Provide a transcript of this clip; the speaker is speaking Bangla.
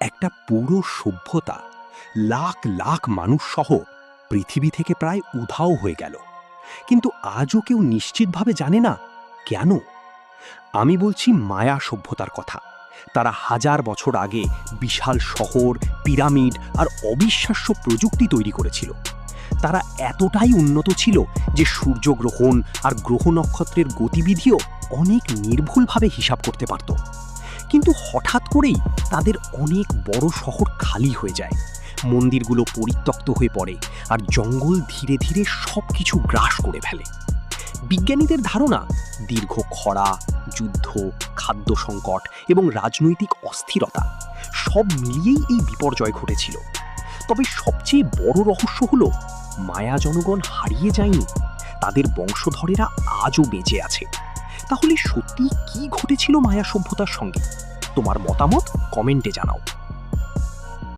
একটা পুরো সভ্যতা লাখ লাখ মানুষ সহ পৃথিবী থেকে প্রায় উধাও হয়ে গেল। কিন্তু আজও কেউ নিশ্চিতভাবে জানে না কেন। আমি বলছি মায়া সভ্যতার কথা। তারা হাজার বছর আগে বিশাল শহর, পিরামিড আর অবিশ্বাস্য প্রযুক্তি তৈরি করেছিল। তারা এতটাই উন্নত ছিল যে সূর্যগ্রহণ আর গ্রহ নক্ষত্রের গতিবিধিও অনেক নির্ভুলভাবে হিসাব করতে পারত। কিন্তু হঠাৎ করেই তাদের অনেক বড় শহর খালি হয়ে যায়, মন্দিরগুলো পরিত্যক্ত হয়ে পড়ে আর জঙ্গল ধীরে ধীরে সবকিছু গ্রাস করে ফেলে। বিজ্ঞানীদের ধারণা, দীর্ঘ খরা, যুদ্ধ, খাদ্য সংকট এবং রাজনৈতিক অস্থিরতা সব মিলিয়েই এই বিপর্যয় ঘটেছিল। তবে সবচেয়ে বড় রহস্য হলো মায়া জনগণ হারিয়ে যায়নি, তাদের বংশধরেরা আজও বেঁচে আছে। তাহলে সত্যি কি ঘটেছিল মায়া সভ্যতার সঙ্গে? তোমার মতামত কমেন্টে জানাও।